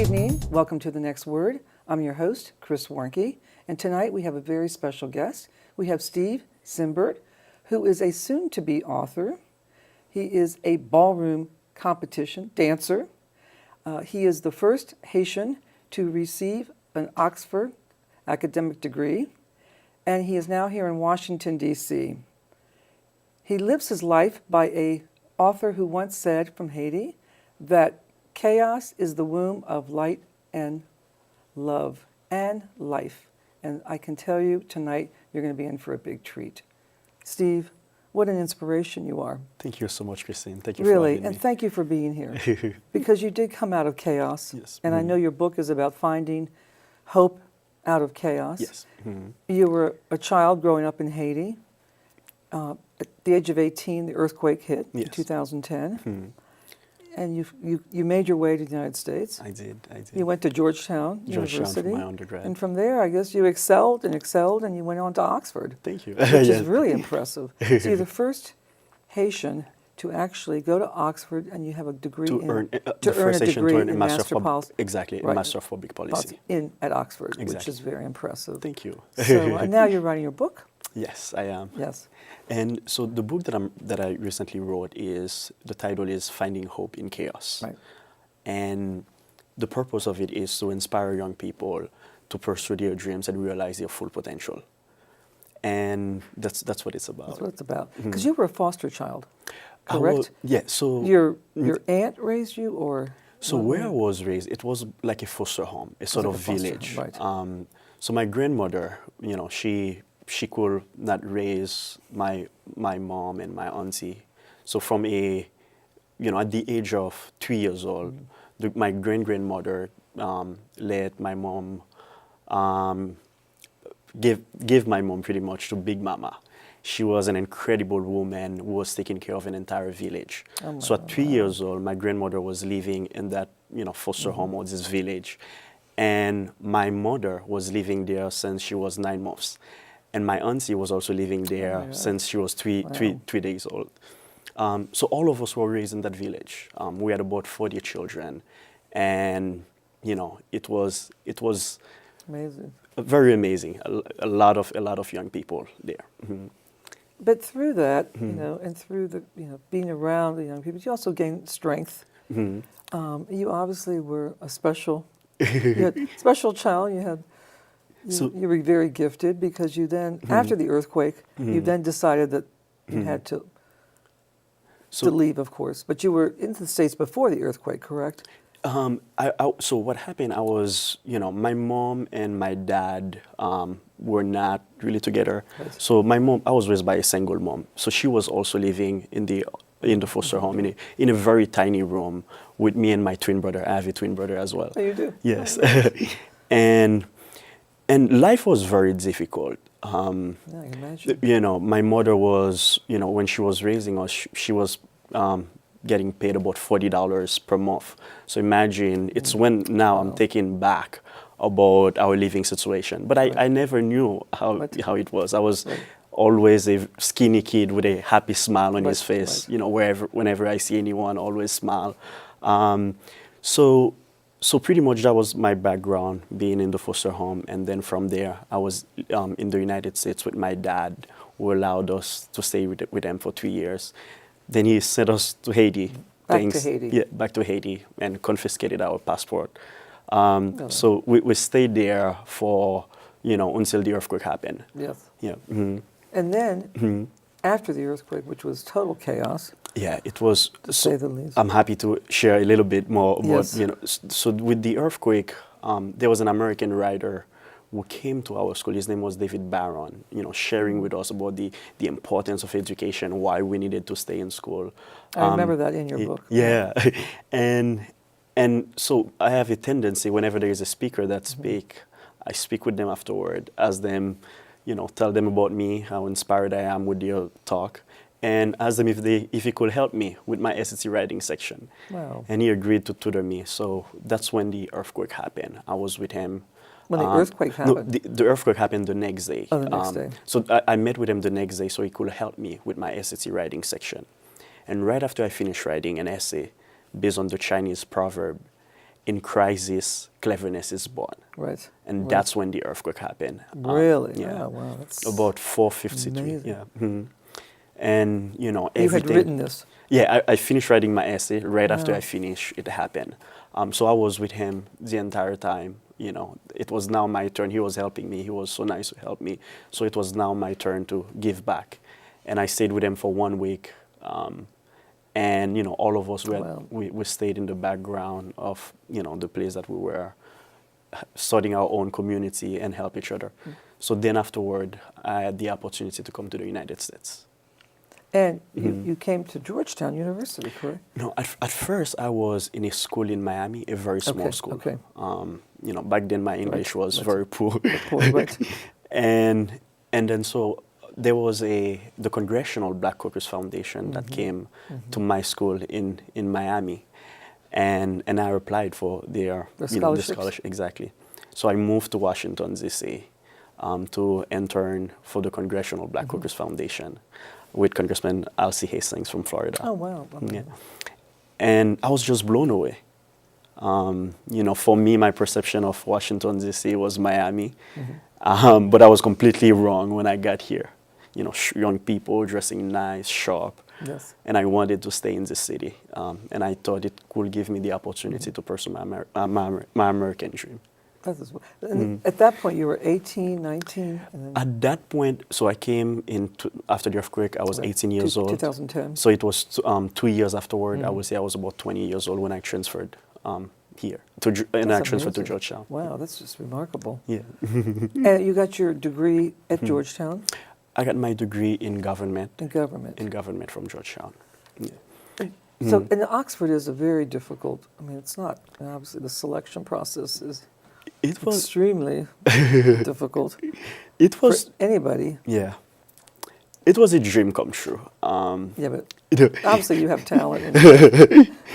evening. Welcome to The Next Word. I'm your host, Chris Warnke, and tonight we have a very special guest. We have Steve Simbert, who is a soon-to-be author. He is a ballroom competition dancer. He is the first Haitian to receive an Oxford academic degree, and he is now here in Washington, D.C. He lives his life by an author who once said from Haiti that chaos is the womb of light and love and life. And I can tell you tonight, you're going to be in for a big treat. Steve, what an inspiration you are. Thank you so much, Christine. Thank you really, for having me. And thank you for being here. Because you did come out of chaos. Yes. And I know your book is about finding hope out of chaos. Yes. You were a child growing up in Haiti. At the age of 18, the earthquake hit in 2010. And you made your way to the United States. I did. You went to Georgetown University. For my undergrad. And from there, I guess you excelled, and you went on to Oxford. Thank you. Which is really impressive. So you're the first Haitian to actually go to Oxford, and you have a degree to in earn in master policy. Exactly, Right. a master of public policy. At Oxford, Exactly. which is very impressive. Thank you. So and now you're writing your book. Yes, I am. Yes. And so the book that I recently wrote the title is Finding Hope in Chaos. Right. And the purpose of it is to inspire young people to pursue their dreams and realize their full potential. And that's what it's about. That's what it's about. Because you were a foster child, I correct? yeah. So your aunt raised you, or? So where I was raised, it was like a foster home, a sort of village. Right. So my grandmother, she could not raise my mom and my auntie. So from at the age of 3 years old, my grandmother let my mom, gave my mom pretty much to Big Mama. She was an incredible woman who was taking care of an entire village. So at 3 years old, my grandmother was living in that foster home or this village, and my mother was living there since she was 9 months. And my auntie was also living there since she was three days old. So all of us were raised in that village. We had about 40 children, and it was Amazing. Very amazing. A lot of young people there. But through that, and through the being around the young people, you also gained strength. You obviously were a special child. You were very gifted because you then, after the earthquake, you then decided that you had to leave, of course. But you were in the States before the earthquake, correct? So what happened, I was, my mom and my dad were not really together. Right. So my mom, I was raised by a single mom. So she was also living in the foster home in a very tiny room with me and my twin brother. I have a twin brother as well. Oh, you do? Yes. And life was very difficult. I can imagine. My mother was, when she was raising us, she was getting paid about $40 per month. So imagine, it's when now I'm thinking back about our living situation. But I never knew how it was. I was always a skinny kid with a happy smile on his face. Whenever I see anyone, always smile. So pretty much that was my background, being in the foster home. And then from there, I was in the United States with my dad, who allowed us to stay with him for 2 years. Then he sent us to Haiti. Back to Haiti. Yeah, back to Haiti, and confiscated our passport. So we stayed there for, until the earthquake happened. Yes. Yeah. And then, after the earthquake, which was total chaos. Yeah, it was. To say the least. I'm happy to share a little bit more about, Yes. So with the earthquake, there was an American writer who came to our school. His name was David Barron, sharing with us about the importance of education, why we needed to stay in school. I remember that in your book. Yeah. And so I have a tendency, whenever there is a speaker that speak, I speak with them afterward, ask them, tell them about me, how inspired I am with their talk, and ask them if he could help me with my SAT writing section. Wow. And he agreed to tutor me. So that's when the earthquake happened. I was with him. When the earthquake happened? No, the earthquake happened the next day. Oh, the next day. So I met with him the next day so he could help me with my SAT writing section. And right after I finished writing an essay based on the Chinese proverb, in crisis, cleverness is born. Right. And right. that's when the earthquake happened. Really? Yeah. Oh, wow. That's About 4:53. amazing. Yeah. And you know, You had everything. written this. Yeah, I finished writing my essay right after Wow. I finished. It happened. So I was with him the entire time. You know, it was now my turn. He was helping me. He was so nice to help me. So it was now my turn to give back, and I stayed with him for 1 week. And you know, all of us Wow. we stayed in the background of, you know, the place that we were starting our own community and help each other. So then afterward, I had the opportunity to come to the United States. And you came to Georgetown University, correct? No, at first I was in a school in Miami, a very small school. Okay. You know, back then my English was very poor. Right. and then so there was the Congressional Black Caucus Foundation that came to my school in Miami, and I applied for their The you know, the scholarships? scholarship exactly. So I moved to Washington D.C. To intern for the Congressional Black Caucus Foundation with Congressman R.C. Hastings from Florida. Oh, wow. Yeah. And I was just blown away. You know, for me, my perception of Washington, D.C. was Miami. But I was completely wrong when I got here. You know, young people dressing nice, sharp. Yes. And I wanted to stay in the city. And I thought it could give me the opportunity to pursue my American dream. That is, and at that point, you were 18, 19? And then At that point, so I came in after the earthquake, I was 18 years old. 2010. So it was 2 years afterward. I would say I was about 20 years old when I transferred here. And I transferred to amazing. Georgetown. Wow, that's just remarkable. Yeah. And you got your degree at Georgetown? I got my degree in government. In government. In government from Georgetown. Yeah. So, and Oxford is a very difficult, I mean, it's not, obviously the selection process is It was extremely difficult It for was anybody. yeah. It was a dream come true. Yeah, but You know, obviously you have talent and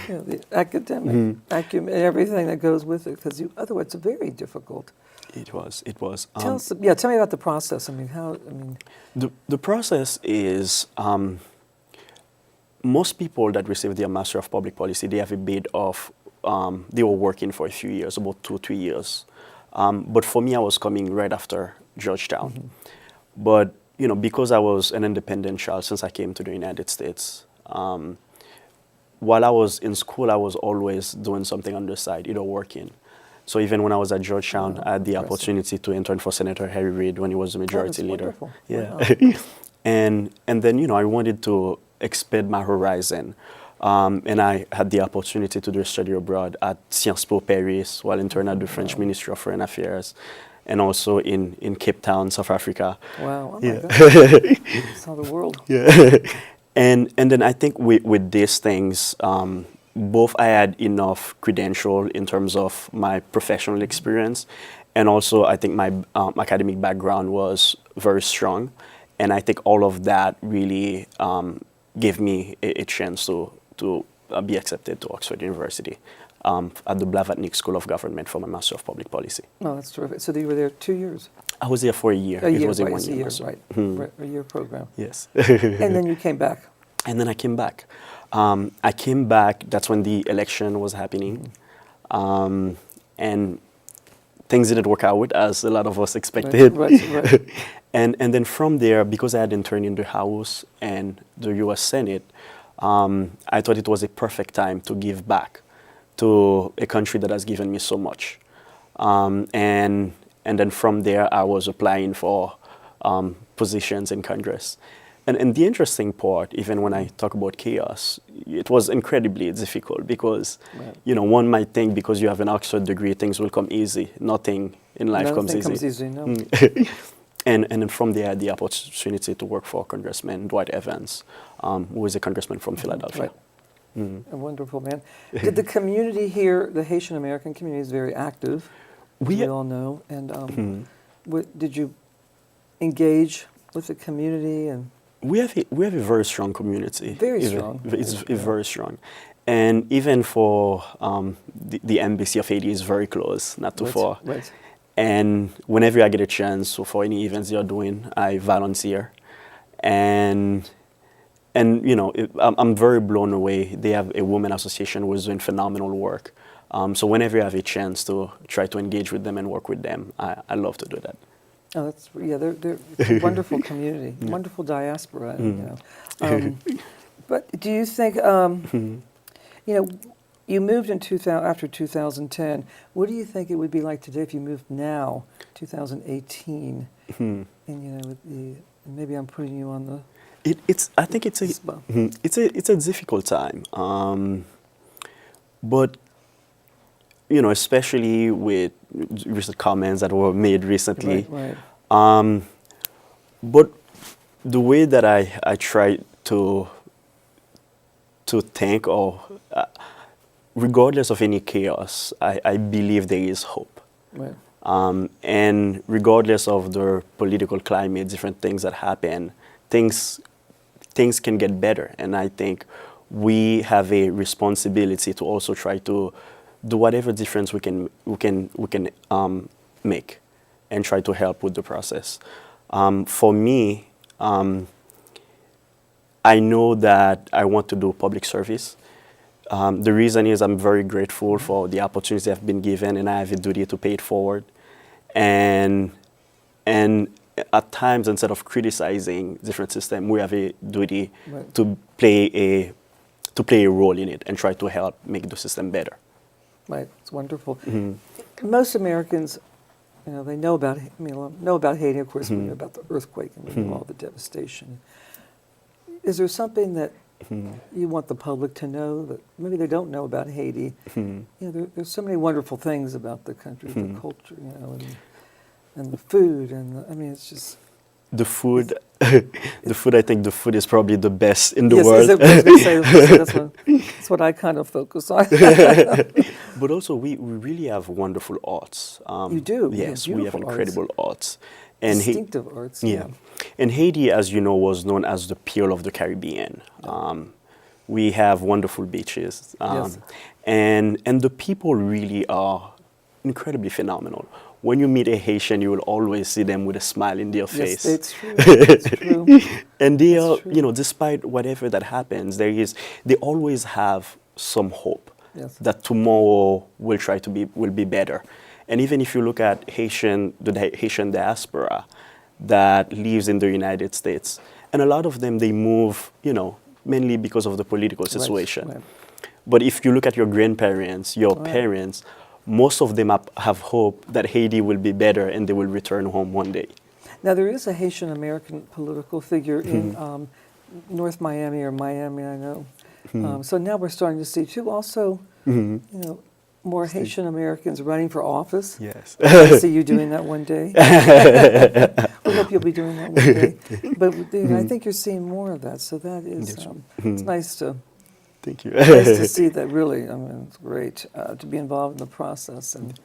you know, the academic acumen and everything that goes with it, because otherwise it's very difficult. It was. Tell me about the process. I mean, The process is most people that receive their Master of Public Policy, they have a bit of, they were working for a few years, about 2 or 3 years. But for me, I was coming right after Georgetown. But, you know, because I was an independent child since I came to the United States, while I was in school, I was always doing something on the side, either working. So even when I was at Georgetown, I had the opportunity to intern for Senator Harry Reid when he was the majority leader. Wonderful. Yeah. Wow. And then, you know, I wanted to expand my horizon. And I had the opportunity to do a study abroad at Sciences Po Paris while interning at the French Ministry of Foreign Affairs, and also in Cape Town, South Africa. Wow. Oh my Yeah. God. Saw the world. Yeah. And then I think with these things, both I had enough credential in terms of my professional experience, and also I think my academic background was very strong. And I think all of that really gave me a chance to be accepted to Oxford University at the Blavatnik School of Government for my Master of Public Policy. Oh, that's terrific. So you were there 2 years? I was there for a year. A year, It was a right, 1 it's a year year, master. right. Right, a year program. Yes. And then you came back. And then I came back. I came back, that's when the election was happening. And things didn't work out as a lot of us expected. Right. And then from there, because I had interned in the House and the U.S. Senate, I thought it was a perfect time to give back to a country that has given me so much. And then from there, I was applying for positions in Congress. And the interesting part, even when I talk about chaos, it was incredibly difficult because, you know, one might think because you have an Oxford degree, things will come easy. Nothing in life comes easy. No. And then from there, I had the opportunity to work for Congressman Dwight Evans, who is a congressman from Philadelphia. Right. A wonderful man. Did the community here, the Haitian American community, is very active, as we all know. And did you engage with the community? And we have a very strong community. Very strong. It's very strong. And even for the embassy of Haiti is very close, not too far. Right. And whenever I get a chance, so for any events they're doing, I volunteer. And you know, I'm very blown away. They have a women association who is doing phenomenal work So whenever I have a chance to try to engage with them and work with them, I love to do that. Oh, they're it's a wonderful community, wonderful diaspora, you know. But do you think, you know, you moved in after 2010. What do you think it would be like today if you moved now, 2018? And you know, maybe I'm putting you on the. I think it's a difficult time, but you know, especially with recent comments that were made recently. Right. But the way that I try to think, or regardless of any chaos, I believe there is hope. Right. And regardless of the political climate, different things that happen, things can get better. And I think we have a responsibility to also try to do whatever difference we can make, and try to help with the process. For me, I know that I want to do public service. The reason is I'm very grateful for the opportunity I've been given, and I have a duty to pay it forward. And at times, instead of criticizing different systems, we have a duty to play a role in it and try to help make the system better. Right, it's wonderful. Most Americans, you know, they know about Haiti. Of course, we know about the earthquake and we know all the devastation. Is there something that you want the public to know that maybe they don't know about Haiti? You know, there's so many wonderful things about the country, the culture, you know, and the food, and I mean, it's just the food. The food. I think the food is probably the best in the world. That's what I kind of focus on. But also, we really have wonderful arts. You do. Yes, we have incredible arts. And distinctive arts. Yeah. And Haiti, as you know, was known as the Pearl of the Caribbean. We have wonderful beaches. And the people really are incredibly phenomenal. When you meet a Haitian, you will always see them with a smile in their face. Yes, it's true. It's true. And they are, you know, despite whatever that happens, they always have some hope that tomorrow will be better. And even if you look at the Haitian diaspora that lives in the United States, and a lot of them, they move, you know, mainly because of the political situation. Right. But if you look at your grandparents, your parents, most of them have hope that Haiti will be better and they will return home one day. Now, there is a Haitian American political figure in North Miami, or Miami, I know. So now we're starting to see, too, also, you know, more Haitian Americans running for office. Yes. I see you doing that one day. We hope you'll be doing that one day. But you know, I think you're seeing more of that, so that is, it's nice to... Thank you. Nice to see that, really. I mean, it's great to be involved in the process. And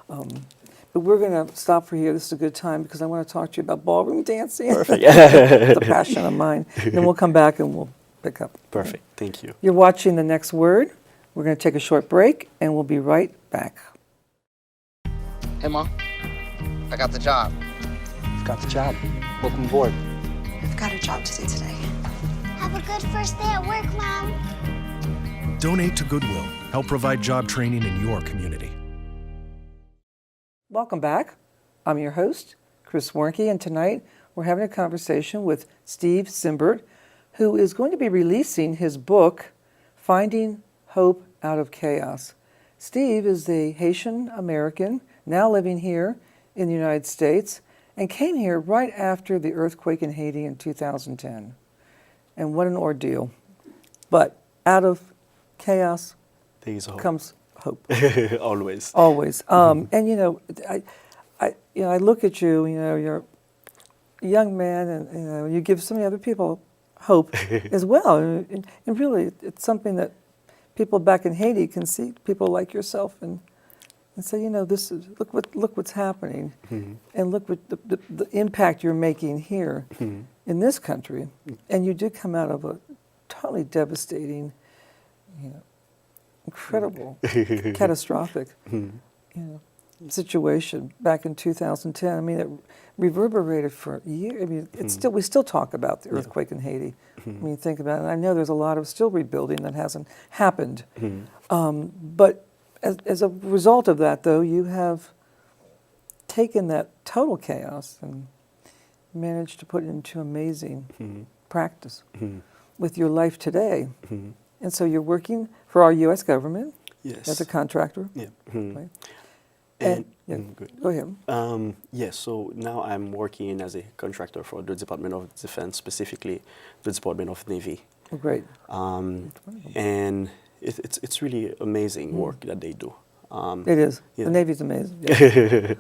but we're going to stop for here. This is a good time because I want to talk to you about ballroom dancing. Perfect. It's a passion of mine. Then we'll come back and we'll pick up. Perfect. Thank you. You're watching The Next Word. We're going to take a short break, and we'll be right back. Hey, Mom. I got the job. You've got the job. Welcome aboard. I've got a job to do today. Have a good first day at work, Mom. Donate to Goodwill. Help provide job training in your community. Welcome back. I'm your host, Chris Warnke, and tonight we're having a conversation with Steve Simbert, who is going to be releasing his book, Finding Hope Out of Chaos. Steve is the Haitian American now living here in the United States and came here right after the earthquake in Haiti in 2010. And what an ordeal. But out of chaos comes hope. Always. Always. And you know, I look at you. You know, you're a young man, and you know, you give so many other people hope as well. And really, it's something that people back in Haiti can see. People like yourself, and say, you know, this is look what's happening, and look what the impact you're making here in this country. And you did come out of a totally devastating, you know, incredible, catastrophic, you know, situation back in 2010. I mean, it reverberated for years. I mean, it's we still talk about the earthquake in Haiti. When you think about it, I know there's a lot of still rebuilding that hasn't happened. But as a result of that, though, you have taken that total chaos and managed to put it into amazing practice with your life today. And so you're working for our U.S. government Yes. as a contractor. Yeah. Right? And yeah, good. go ahead. Yes, so now I'm working as a contractor for the Department of Defense, specifically the Department of Navy. Oh, great. And it's really amazing work that they do. It is. yeah. The Navy's amazing. Yeah.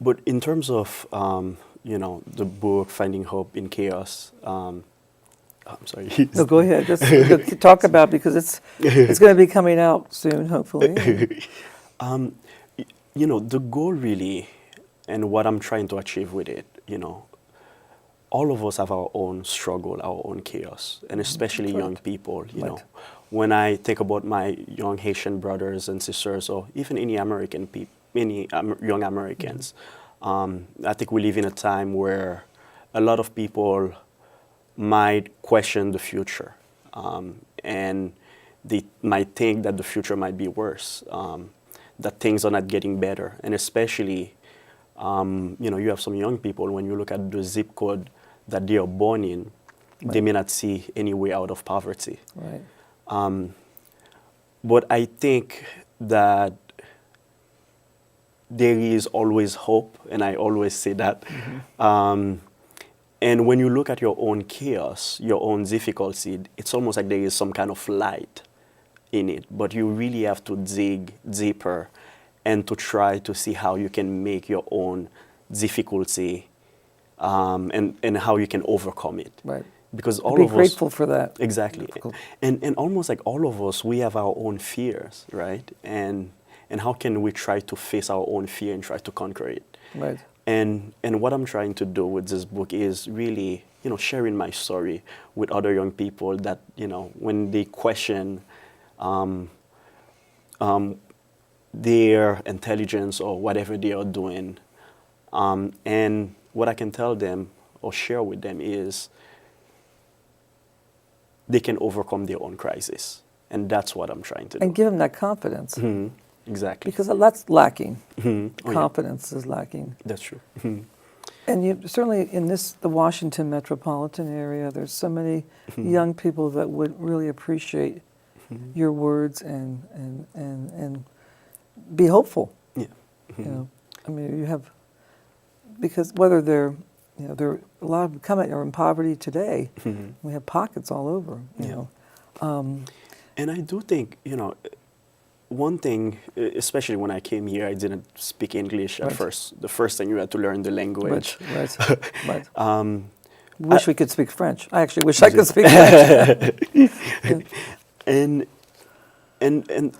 But in terms of, the book, Finding Hope in Chaos, I'm sorry. No, go ahead. Just talk about it because it's going to be coming out soon, hopefully. The goal really, and what I'm trying to achieve with it, all of us have our own struggle, our own chaos, and especially young people, Right. When I think about my young Haitian brothers and sisters, or even any American people, young Americans, I think we live in a time where a lot of people might question the future, and they might think that the future might be worse, that things are not getting better, and especially, you have some young people, when you look at the zip code that they are born in, they may not see any way out of poverty. Right. But I think that there is always hope, and I always say that. And when you look at your own chaos, your own difficulty, it's almost like there is some kind of light in it. But you really have to dig deeper and to try to see how you can make your own difficulty and how you can overcome it. Right. Because all Be of us... grateful for that. Exactly. Difficult. And almost like all of us, we have our own fears, right? And how can we try to face our own fear and try to conquer it? Right. And what I'm trying to do with this book is really, sharing my story with other young people that, when they question their intelligence or whatever they are doing, and what I can tell them or share with them is they can overcome their own crisis. And that's what I'm trying to do. And give them that confidence. Exactly. Because that's lacking. Oh, yeah. Confidence is lacking. That's true. And you certainly in the Washington metropolitan area, there's so many young people that would really appreciate your words and be hopeful. Yeah. I mean, you have, because whether they're a lot of them come are in poverty today. We have pockets all over. You know. And I do think one thing, especially when I came here, I didn't speak English at first. The first thing you had to learn the language. Right. Wish we could speak French. I actually wish I could speak French. And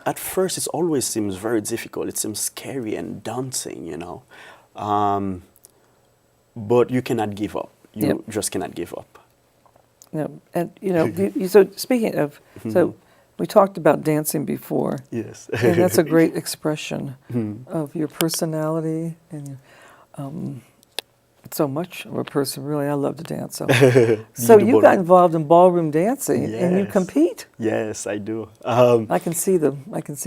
at first, it always seems very difficult. It seems scary and daunting, but you cannot give up. You just cannot give up. And so speaking of, so we talked about dancing before. Yes. And that's a great expression of your personality and so much of a person. Really, I love to dance. So you got involved in ballroom dancing, and you compete. Yes, I do. I can see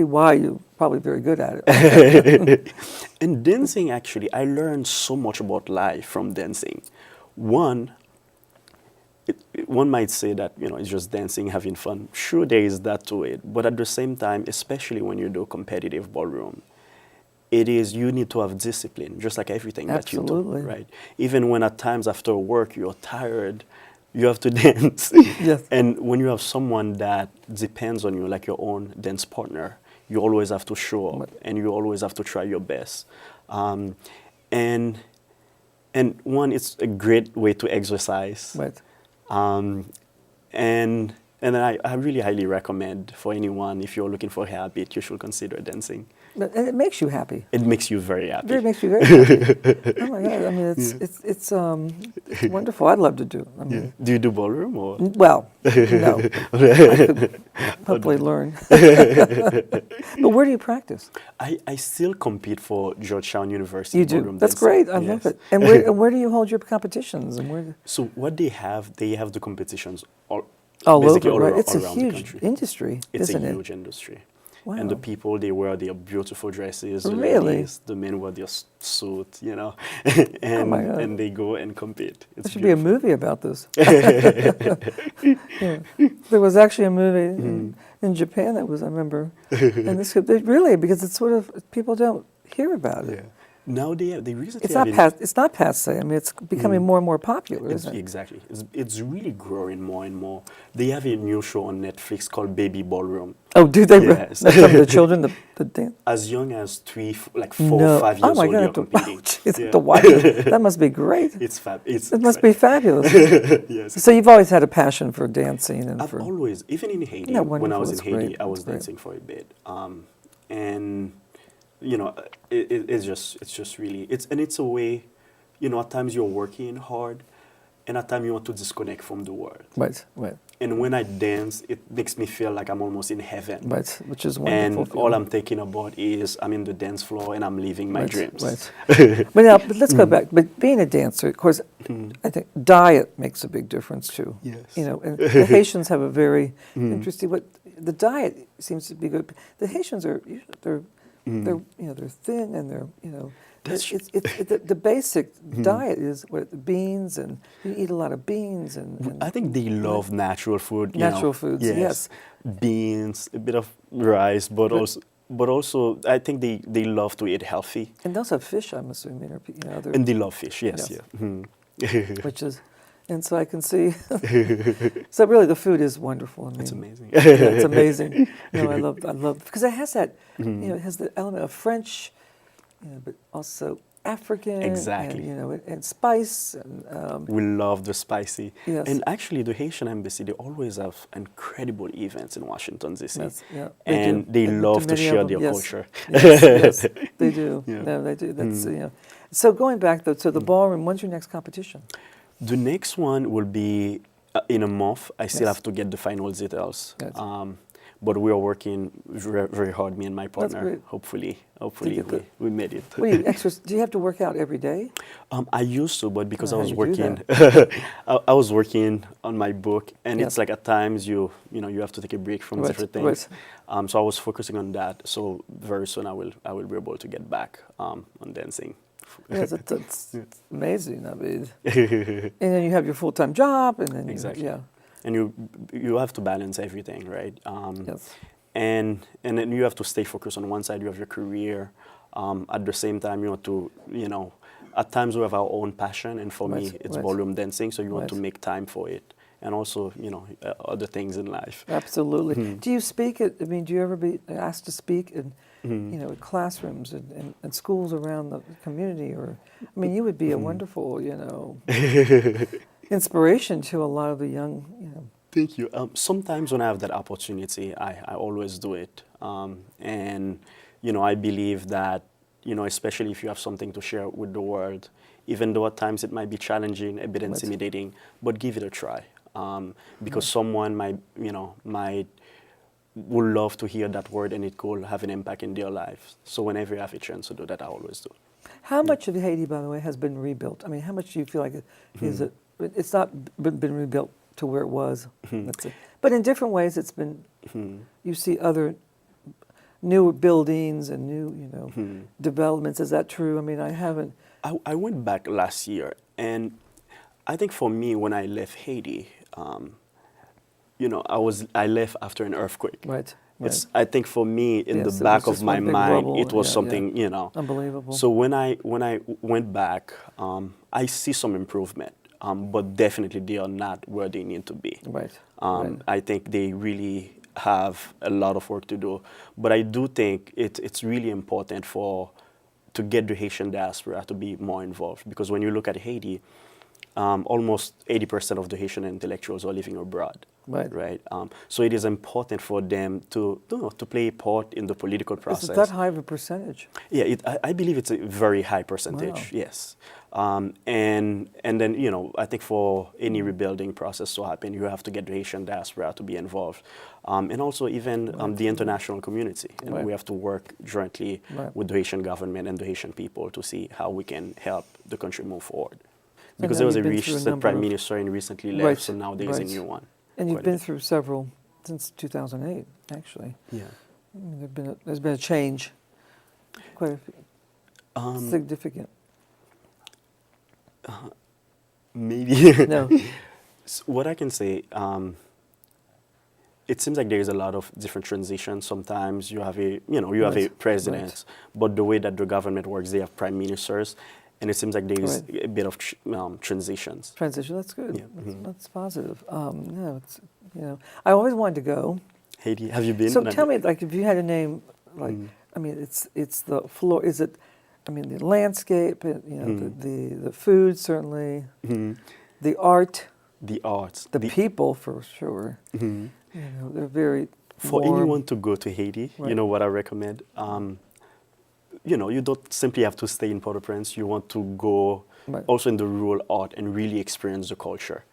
why you're probably very good at it. In dancing, actually, I learned so much about life from dancing. One might say that it's just dancing, having fun. Sure, there is that to it, but at the same time, especially when you do competitive ballroom, you need to have discipline, just like everything that you do, right? Even when at times after work you're tired, you have to dance. Yes. And when you have someone that depends on you, like your own dance partner, you always have to show up, and you always have to try your best. And one, it's a great way to exercise. Right. And I really highly recommend for anyone, if you're looking for a habit, you should consider dancing. And it makes you happy. It makes you very happy. It makes you very happy. Oh my God! I mean, it's wonderful. I'd love to do. I mean, Do you do ballroom or? Well, no. I could hopefully learn. But where do you practice? I still compete for Georgetown University. You do. Ballroom That's dancing. great. I love it. And where do you hold your competitions? And where? So what they have the competitions All basically over, right? all It's a around the huge country. industry, It's isn't a it? huge industry. And the Wow. people, they wear their beautiful dresses. The Really? ladies, the men wear their suit, you know, Oh my God. and they go and compete. There It's should be a beautiful. movie about this. Yeah. There was actually a movie in Japan that was, I remember, and this could, really, because it's sort of, people don't hear about it. Now they recently It's have not it's not passe. I mean, it's becoming more and more popular, isn't it? Exactly. It's really growing more and more. They have a new show on Netflix called Baby Ballroom. Oh, do they? Yes. That's some of the children, the dance. As young as 4 or 5 years Oh my old, God! you're I have to, competing. geez, I have to watch it. That must be great. It's fab. It's It must be fabulous. yes. So you've always had a passion for dancing and I've for. always, even in Haiti, Isn't that when I wonderful? was in That's Haiti, great. I was That's great. dancing for a bit, and you know, it's just really, it's a way, you know, at times you're working hard, and at times you want to disconnect from the world. Right, right, And when I dance, it makes me feel like I'm almost in heaven. right. Which is wonderful. And all I'm thinking about is I'm in the dance floor and I'm living my dreams. Right. But let's go back. But being a dancer, of course, I think diet makes a big difference too. Yes. You know, and the Haitians have a very interesting. What the diet seems to be good. The Haitians are they're they're thin and they're That's it's the basic diet is what beans, and you eat a lot of beans and I think they love natural food. Natural foods, yes. Beans, a bit of rice, but also I think they love to eat healthy. and they also have fish. I'm assuming, or other, And they love fish, yes, Yes. yeah. Mhm. which is, and so I can see. So really, the food is wonderful. I mean, It's amazing. Yeah, it's amazing. I love because it has that. It has the element of French, but also African. Exactly. And, and spice and. We love the spicy. Yes. And actually, the Haitian embassy, they always have incredible events in Washington, D.C. Yes, yeah, And do. they And love to many of share them, their yes. culture. Yes, they do. Yeah. No, they do. That's So going back though to the ballroom, when's your next competition? The next one will be in a month. I still Yes. have to get the final details. Yes. But we are working very, very hard, me and my partner. great. Hopefully get we made it. What do you do you have to work out every day? I used to, but because I How was do you do working, I was working on my book, and Yes. it's like at times you have to take a break from Right, different things. right. So I was focusing on that. So very soon I will be able to get back on dancing. Yes, it's amazing. I mean, and then you have your full-time job, and then Exactly. yeah, And you have to balance everything, right? yes, And then you have to stay focused on one side. You have your career. At the same time, you want to, at times we have our own passion, and for me, Right, it's right. ballroom dancing. So you want to Right. make time for it, and also, other things in life. absolutely. Do you speak at? I mean, do you ever be asked to speak in, at classrooms and schools around the community? Or, I mean, you would be a wonderful, inspiration to a lot of the young, Thank you. Sometimes when I have that opportunity, I always do it. And, I believe that, especially if you have something to share with the world, even though at times it might be challenging, a bit intimidating, but give it a try. Because someone would love to hear that word, and it could have an impact in their life. So whenever you have a chance to do that, I always do. How much of Haiti, by the way, has been rebuilt? I mean, how much do you feel like is it? It's not been rebuilt to where it was, let's say. But in different ways, it's been. You see other new buildings and new, developments. Is that true? I mean, I haven't. I went back last year, and I think for me, when I left Haiti, I left after an earthquake. Right. I think for me, in Yes, the it was back of just my one big mind, rubble. it was Yeah, something, Unbelievable. So when I went back, I see some improvement, but definitely they are not where they need to be. Right. Right. I think they really have a lot of work to do. But I do think it's really important to get the Haitian diaspora to be more involved. Because when you look at Haiti, almost 80% of the Haitian intellectuals are living abroad. Right. So it is important for them to play a part in the political process. Is it that high of a percentage? Yeah, I believe it's a very high percentage. Wow. Yes, and then I think for any rebuilding process to happen, you have to get the Haitian diaspora to be involved, and also even the international community, and Right. we have to work jointly Right. with the Haitian government and the Haitian people to see how we can help the country move forward. So Because now there was a you've been through a recent number prime of- minister and recently left, Right, so now there is right. a new one. And you've Quite a been bit. through several since 2008, actually. Yeah. there's been a change, quite significant. Maybe. No. So what I can say, it seems like there is a lot of different transitions. Sometimes you have have a president, but the way that the government works, they have prime ministers, and it seems like there is a bit of transitions. Transition, that's good. Yeah. That's positive. It's, I always wanted to go. Haiti, have you been? So tell me, like, if you had a name, like, I mean, it's the floor. Is it? I mean, the landscape. The food certainly. The art. The arts. The people for sure. They're very. For warm. anyone to go to Haiti, you know what I recommend. You don't simply have to stay in Port-au-Prince. You want to go also in the rural art and really experience the culture.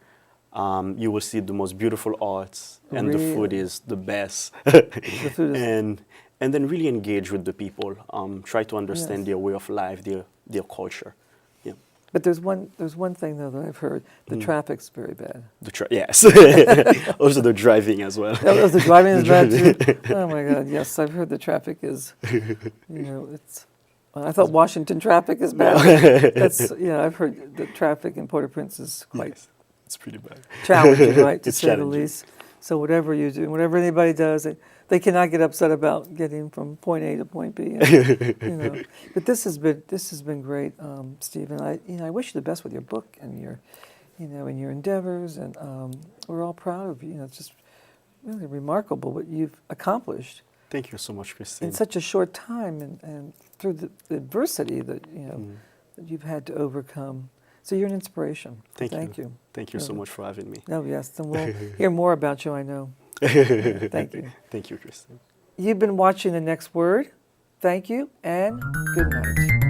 You will see the most beautiful arts, and the food is the best. The food is and then really engage with the people. Try to understand their way of life, their culture. Yeah. But there's one thing though that I've heard: the traffic's very bad. Yes. Also the driving as well. Oh, the driving is bad too. Oh my God! Yes, I've heard the traffic is. It's. I thought Washington traffic is bad. I've heard the traffic in Port-au-Prince is quite. Yes, it's pretty bad. Challenging, right? To It's say the challenging. least. So whatever you do, whatever anybody does, they cannot get upset about getting from point A to point B. But this has been great, Steve. And I wish you the best with your book and your, in your endeavors. And we're all proud of you. It's just really remarkable what you've accomplished. Thank you so much, Christine. In such a short time, and through the adversity that that you've had to overcome. So you're an inspiration. Thank you. Thank you so much for having me. Oh yes, and we'll hear more about you, I know. Thank you. Thank you, Christine. You've been watching The Next Word. Thank you, and good night.